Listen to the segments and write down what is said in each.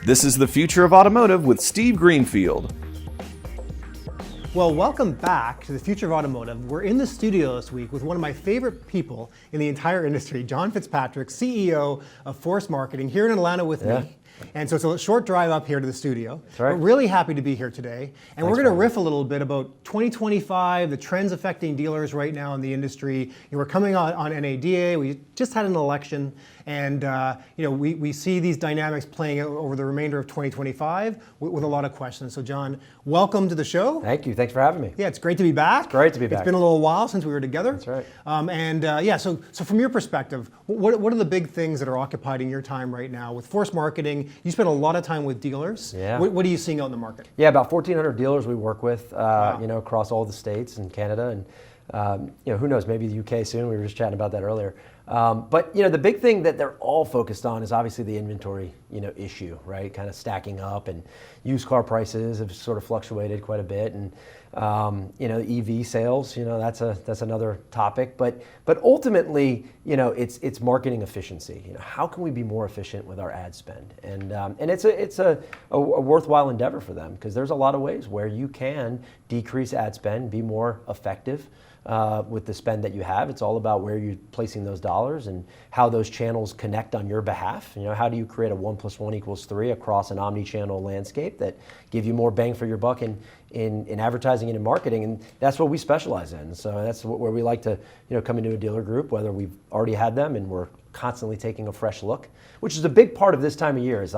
This is the Future of Automotive with Steve Greenfield. Well, welcome back to the Future of Automotive. We're in the studio this week with one of my favorite people in the entire industry, John Fitzpatrick, CEO of Force Marketing, here in Atlanta with me. And so it's a short drive up here to the studio. That's right. We're really happy to be here today. And we're going to riff a little bit about 2025, the trends affecting dealers right now in the industry. We're coming on NADA. We just had an election. And we see these dynamics playing out over the remainder of 2025 with a lot of questions. So John, welcome to the show. Thank you. Thanks for having me. Yeah, it's great to be back. Great to be back. It's been a little while since we were together. That's right. So from your perspective, what are the big things that are occupying your time right now with Force Marketing? You spend a lot of time with dealers. Yeah. What are you seeing out in the market? Yeah, about 1,400 dealers we work with, across all the states and Canada, and who knows, maybe the UK soon. We were just chatting about that earlier. But the big thing that they're all focused on is obviously the inventory, issue, right? Kind of stacking up, and used car prices have sort of fluctuated quite a bit, and EV sales, that's another topic. But ultimately, it's marketing efficiency. How can we be more efficient with our ad spend? And it's a worthwhile endeavor for them, because there's a lot of ways where you can decrease ad spend, be more effective with the spend that you have. It's all about where you're placing those dollars and how those channels connect on your behalf. How do you create a 1 + 1 = 3 across an omni-channel landscape that give you more bang for your buck in advertising and in marketing? And that's what we specialize in. So that's where we like to come into a dealer group, whether we've already had them and we're constantly taking a fresh look, which is a big part of this time of year, is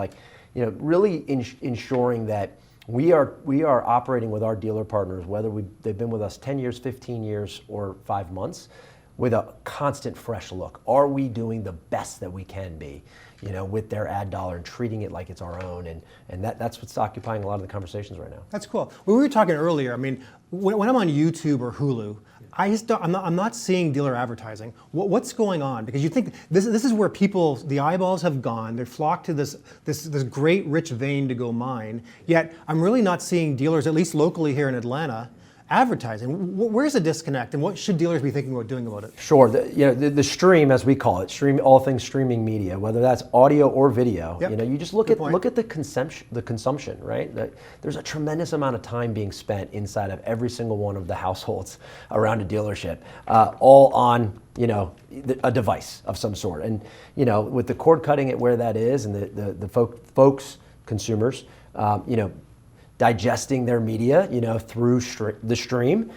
really ensuring that we are operating with our dealer partners, whether they've been with us 10 years, 15 years, or 5 months, with a constant fresh look. Are we doing the best that we can be, with their ad dollar, and treating it like it's our own? And that's what's occupying a lot of the conversations right now. That's cool. Well, we were talking earlier. I mean, when I'm on YouTube or Hulu, I'm not seeing dealer advertising. What's going on? Because you think this is where the eyeballs have gone. They're flocked to this great rich vein to go mine. Yet I'm really not seeing dealers, at least locally here in Atlanta, advertising. Where's the disconnect, and what should dealers be thinking about doing about it? Sure. The stream, as we call it, all things streaming media, whether that's audio or video. Yep. You just look at the consumption, right? There's a tremendous amount of time being spent inside of every single one of the households around a dealership, all on a device of some sort. And with the cord cutting at where that is, and the consumers, digesting their media, through the stream,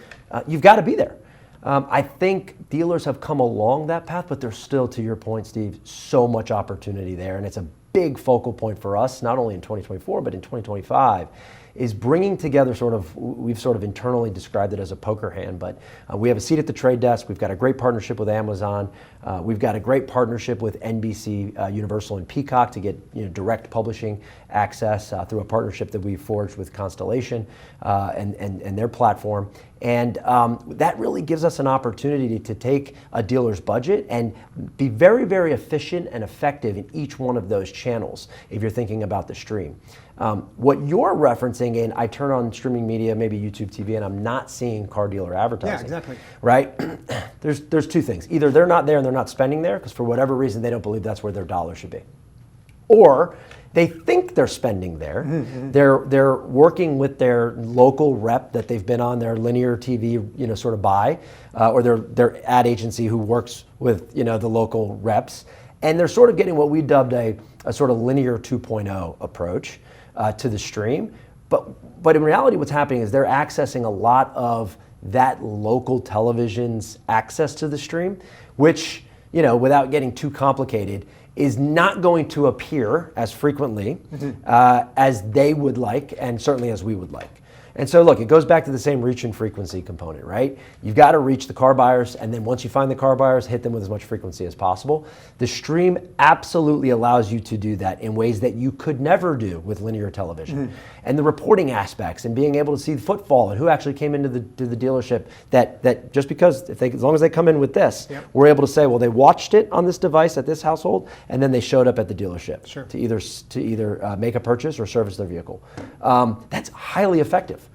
you've got to be there. I think dealers have come along that path, but there's still, to your point, Steve, so much opportunity there, and it's a big focal point for us, not only in 2024, but in 2025, is bringing together we've sort of internally described it as a poker hand, but we have a seat at the trade desk. We've got a great partnership with Amazon. We've got a great partnership with NBC, Universal, and Peacock to get direct publishing access through a partnership that we forged with Constellation and their platform. And that really gives us an opportunity to take a dealer's budget and be very, very efficient and effective in each one of those channels, if you're thinking about the stream. What you're referencing, and I turn on streaming media, maybe YouTube TV, and I'm not seeing car dealer advertising. Yeah, exactly. Right? There's two things. Either they're not there and they're not spending there, because for whatever reason they don't believe that's where their dollar should be. Or they think they're spending there. Mm-hmm. They're working with their local rep that they've been on their linear TV, sort of buy, or their ad agency who works with, the local reps. And they're sort of getting what we dubbed a sort of linear 2.0 approach to the stream. But in reality, what's happening is they're accessing a lot of that local television's access to the stream, which, without getting too complicated, is not going to appear as frequently as they would like, and certainly as we would like. And so look, it goes back to the same reach and frequency component, right? You've got to reach the car buyers, and then once you find the car buyers, hit them with as much frequency as possible. The stream absolutely allows you to do that in ways that you could never do with linear television. Mm-hmm. And the reporting aspects and being able to see the footfall and who actually came into the dealership, that just because, as long as they come in with this, yep, we're able to say, well, they watched it on this device at this household, and then they showed up at the dealership, sure, to either make a purchase or service their vehicle. That's highly effective.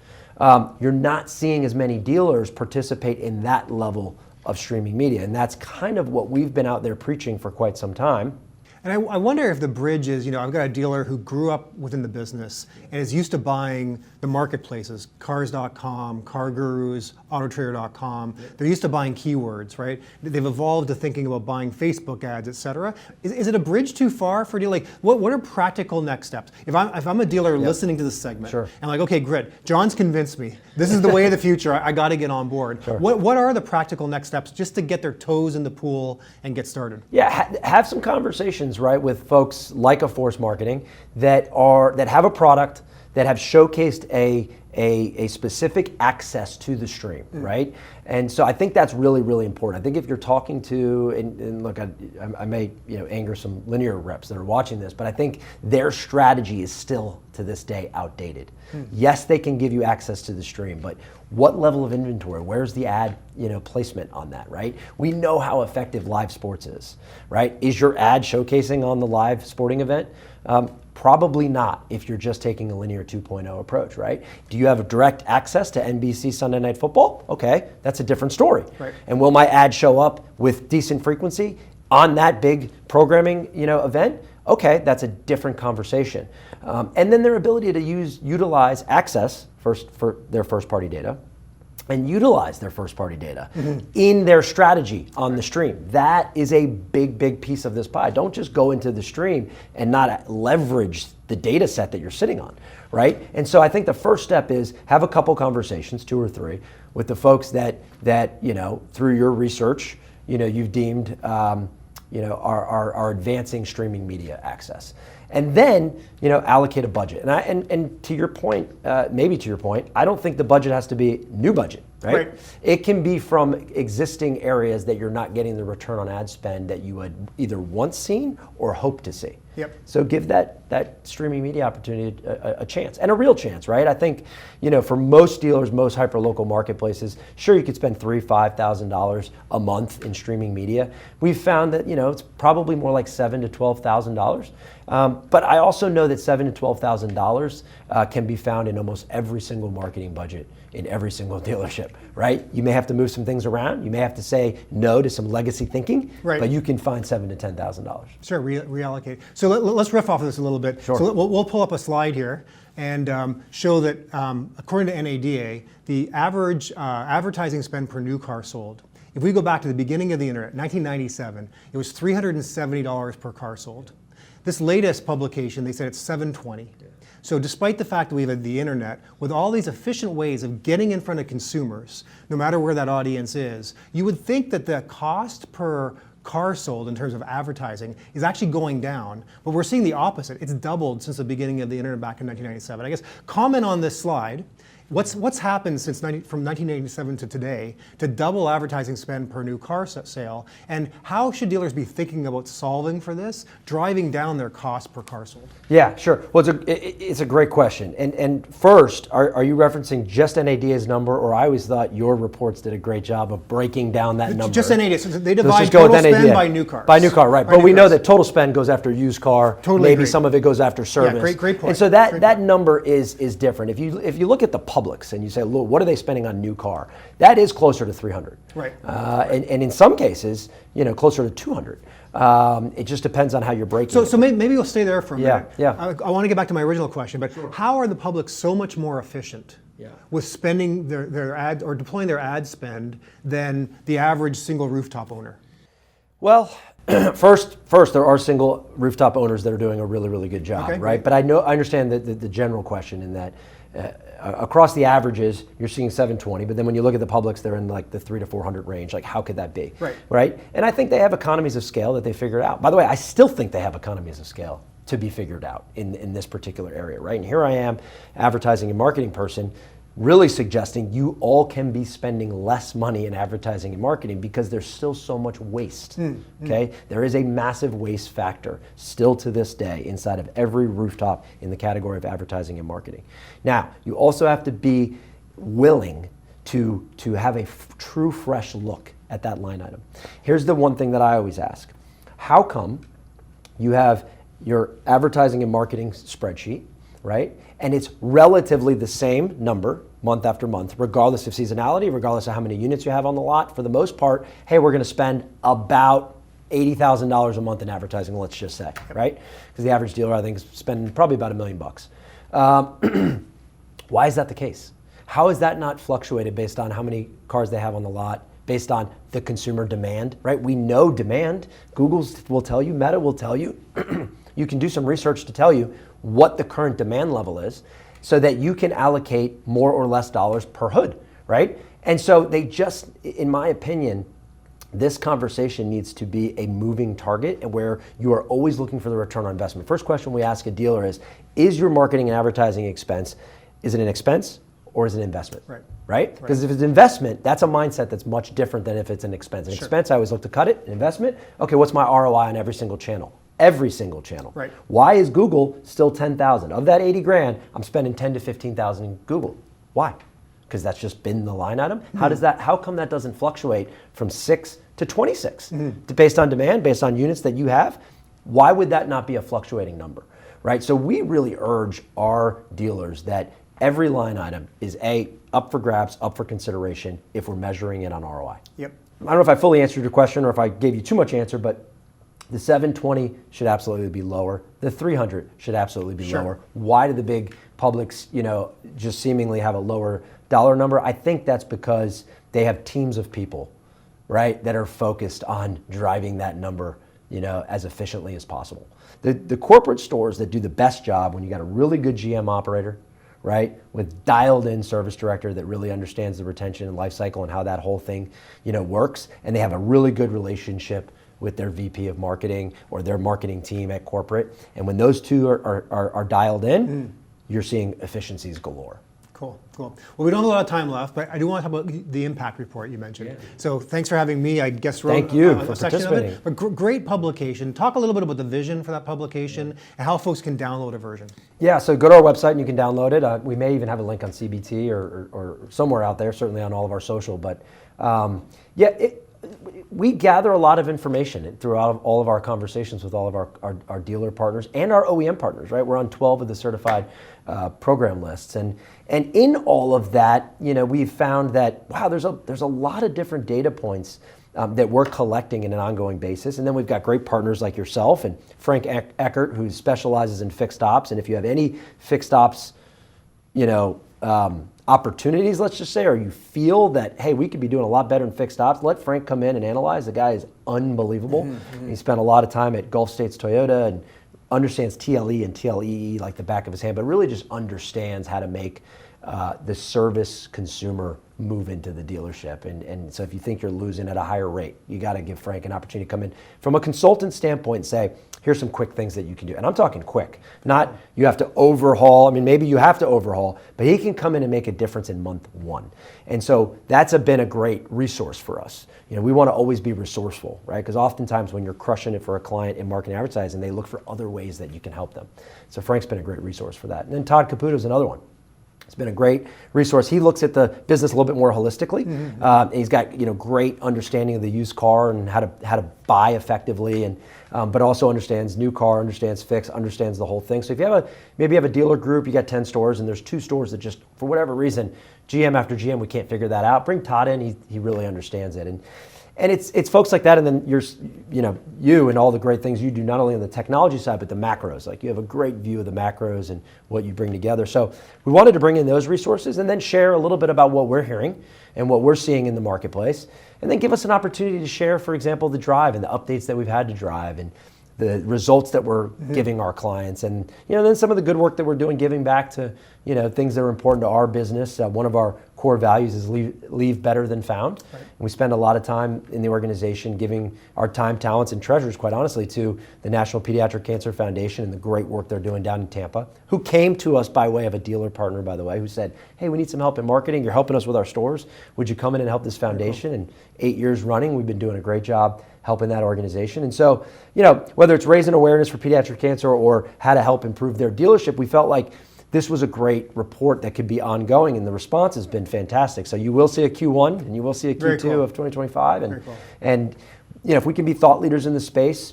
You're not seeing as many dealers participate in that level of streaming media, and that's kind of what we've been out there preaching for quite some time. And I wonder if the bridge is, I've got a dealer who grew up within the business and is used to buying the marketplaces, cars.com, car gurus, autotrader.com. They're used to buying keywords, right? They've evolved to thinking about buying Facebook ads, et cetera. Is it a bridge too far for a dealer? Like, what are practical next steps? If I'm a dealer listening to this segment, Sure. and like, okay, Grit, John's convinced me. This is the way of the future. I got to get on board. Sure. What are the practical next steps just to get their toes in the pool and get started? Yeah, have some conversations, right, with folks like a Force Marketing that have a product, that have showcased a specific access to the stream, right? And so I think that's really, really important. I think if you're talking to, and look, I may anger some linear reps that are watching this, but I think their strategy is still to this day outdated. Yes, they can give you access to the stream, but what level of inventory? Where's the ad placement on that, right? We know how effective live sports is, right? Is your ad showcasing on the live sporting event? Probably not if you're just taking a linear 2.0 approach, right? Do you have direct access to NBC Sunday Night Football? Okay, that's a different story. Right. And will my ad show up with decent frequency on that big programming event? Okay, that's a different conversation. And then their ability to utilize access first for their first party data and utilize their first party data in their strategy on the stream. That is a big, big piece of this pie. Don't just go into the stream and not leverage the data set that you're sitting on, right? And so I think the first step is have a couple conversations, 2 or 3, with the folks that through your research, you've deemed are advancing streaming media access. And then, allocate a budget. And to your point, maybe to your point, I don't think the budget has to be new budget, right? It can be from existing areas that you're not getting the return on ad spend that you had either once seen or hope to see. Yep. So give that streaming media opportunity a chance, and a real chance, right? I think, for most dealers, most hyperlocal marketplaces, sure, you could spend $3,000-$5,000 a month in streaming media. We've found that, it's probably more like $7,000 to $12,000. But I also know that $7,000 to $12,000 can be found in almost every single marketing budget in every single dealership, right? You may have to move some things around. You may have to say no to some legacy thinking, right, but you can find $7,000 to $10,000. Sure, reallocate. So let's riff off of this a little bit. Sure. So we'll pull up a slide here and show that according to NADA, the average advertising spend per new car sold, if we go back to the beginning of the internet, 1997, it was $370 per car sold. This latest publication, they said it's $720. So despite the fact that we've had the internet, with all these efficient ways of getting in front of consumers, no matter where that audience is, you would think that the cost per car sold in terms of advertising is actually going down, but we're seeing the opposite. It's doubled since the beginning of the internet back in 1997. I guess comment on this slide. What's happened since from 1987 to today to double advertising spend per new car sale, and how should dealers be thinking about solving for this, driving down their cost per car sold? Yeah, sure. Well, it's a great question. And first, are you referencing just NADA's number, or I always thought your reports did a great job of breaking down that number? Just NADA. So they divide Let's just go total with spend NADA. by new cars. By new car, right. But we know that total spend goes after used car. Totally Maybe agree. some of it goes after service. Yeah, great point. And so that number is different. If you look at the Publix and you say, look, what are they spending on new car? That is closer to 300. Right. And in some cases, closer to 200. It just depends on how you're breaking it. So maybe we'll stay there for a minute. Yeah. I want to get back to my original question, but how are the public so much more efficient with spending their ad or deploying their ad spend than the average single rooftop owner? Well, first, there are single rooftop owners that are doing a really, really good job, Okay, right? great. But I understand the general question in that across the averages, you're seeing 720, but then when you look at the Publix, they're in like the 300 to 400 range. Like, how could that be? Right? And I think they have economies of scale that they figured out. By the way, I still think they have economies of scale to be figured out in this particular area, right? And here I am, advertising and marketing person, really suggesting you all can be spending less money in advertising and marketing because there's still so much waste, okay? There is a massive waste factor still to this day inside of every rooftop in the category of advertising and marketing. Now, you also have to be willing to have a true fresh look at that line item. Here's the one thing that I always ask. How come you have your advertising and marketing spreadsheet, right? And it's relatively the same number month after month, regardless of seasonality, regardless of how many units you have on the lot. For the most part, hey, we're going to spend about $80,000 a month in advertising, let's just say, right? Because the average dealer, I think, is spending probably about $1 million bucks. Why is that the case? How is that not fluctuated based on how many cars they have on the lot, based on the consumer demand, right? We know demand. Google will tell you, Meta will tell you. You can do some research to tell you what the current demand level is so that you can allocate more or less dollars per hood, right? And so they just, in my opinion, this conversation needs to be a moving target and where you are always looking for the return on investment. First question we ask a dealer is your marketing and advertising expense, is it an expense or is it an investment? Right? Because if it's an investment, that's a mindset that's much different than if it's an expense. An expense, I always look to cut it. An investment, okay, what's my ROI on every single channel? Every single channel. Right. Why is Google still 10,000? Of that 80 grand, I'm spending 10 to 15,000 in Google. Why? Because that's just been the line item. How come that doesn't fluctuate from 6 to 26? Based on demand, based on units that you have? Why would that not be a fluctuating number? Right? So we really urge our dealers that every line item is up for grabs, up for consideration if we're measuring it on ROI. Yep. I don't know if I fully answered your question or if I gave you too much answer, but the 720 should absolutely be lower. The 300 should absolutely be lower. Why do the big publics, just seemingly have a lower dollar number? I think that's because they have teams of people, right, that are focused on driving that number, as efficiently as possible. The corporate stores that do the best job when you got a really good GM operator, right, with dialed in service director that really understands the retention and life cycle and how that whole thing, works, and they have a really good relationship with their VP of marketing or their marketing team at corporate. And when those two are dialed in, you're seeing efficiencies galore. Cool. Well, we don't have a lot of time left, but I do want to talk about the impact report you mentioned. Yeah. So thanks for having me. I guess wrote Thank you a for section of participating. it. But great publication. Talk a little bit about the vision for that publication and how folks can download a version. Yeah, so go to our website and you can download it. We may even have a link on CBT or somewhere out there, certainly on all of our social. But we gather a lot of information throughout all of our conversations with all of our dealer partners and our OEM partners, right? We're on 12 of the certified program lists. And in all of that, we've found that, wow, there's a lot of different data points that we're collecting in an ongoing basis. And then we've got great partners like yourself and Frank Eckert, who specializes in fixed ops. And if you have any fixed ops, opportunities, let's just say, or you feel that, hey, we could be doing a lot better in fixed ops, let Frank come in and analyze. The guy is unbelievable. He spent a lot of time at Gulf States Toyota and understands TLE and TLEE like the back of his hand, but really just understands how to make the service consumer move into the dealership. And so if you think you're losing at a higher rate, you got to give Frank an opportunity to come in from a consultant standpoint and say, here's some quick things that you can do. And I'm talking quick, not you have to overhaul. I mean, maybe you have to overhaul, but he can come in and make a difference in month one. And so that's been a great resource for us. We want to always be resourceful, right? Because oftentimes when you're crushing it for a client in marketing and advertising, they look for other ways that you can help them. So Frank's been a great resource for that. And then Todd Caputo is another one. It's been a great resource. He looks at the business a little bit more holistically. He's got great understanding of the used car and how to buy effectively, and but also understands new car, understands fix, understands the whole thing. So if you have maybe you have a dealer group, you got 10 stores, and there's 2 stores that just for whatever reason, GM after GM, we can't figure that out. Bring Todd in; he really understands it. And it's folks like that, and then you and all the great things you do, not only on the technology side, but the macros. Like you have a great view of the macros and what you bring together. So we wanted to bring in those resources and then share a little bit about what we're hearing and what we're seeing in the marketplace. And then give us an opportunity to share, for example, the drive and the updates that we've had to drive and the results that we're giving our clients, and then some of the good work that we're doing, giving back to things that are important to our business. One of our core values is leave better than found. Right. And we spend a lot of time in the organization giving our time, talents, and treasures, quite honestly, to the National Pediatric Cancer Foundation and the great work they're doing down in Tampa, who came to us by way of a dealer partner, by the way, who said, hey, we need some help in marketing. You're helping us with our stores. Would you come in and help this foundation? And 8 years running, we've been doing a great job helping that organization. And so, whether it's raising awareness for pediatric cancer or how to help improve their dealership, we felt like this was a great report that could be ongoing, and the response has been fantastic. So you will see a Q1 and you will see a Q2 of 2025. And if we can be thought leaders in the space,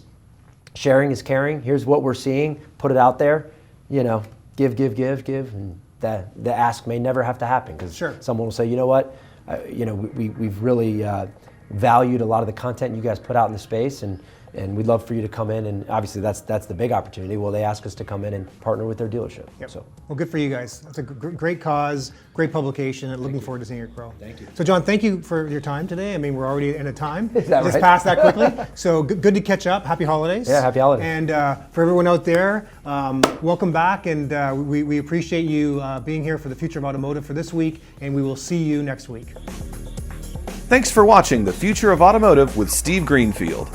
sharing is caring. Here's what we're seeing, put it out there, give, and the ask may never have to happen because someone will say, you know what, we've really valued a lot of the content you guys put out in the space, and And we'd love for you to come in, and obviously that's the big opportunity. Well, they ask us to come in and partner with their dealership. Yep. So, Well, good for you guys. That's a great cause, great publication, and looking forward to seeing it grow. Thank you. So, John, thank you for your time today. I mean, we're already in a time. Is that Just right? passed that quickly. So good to catch up. Happy holidays. Yeah, happy holidays. And for everyone out there, welcome back, and we appreciate you being here for the Future of Automotive for this week, and we will see you next week. Thanks for watching The Future of Automotive with Steve Greenfield.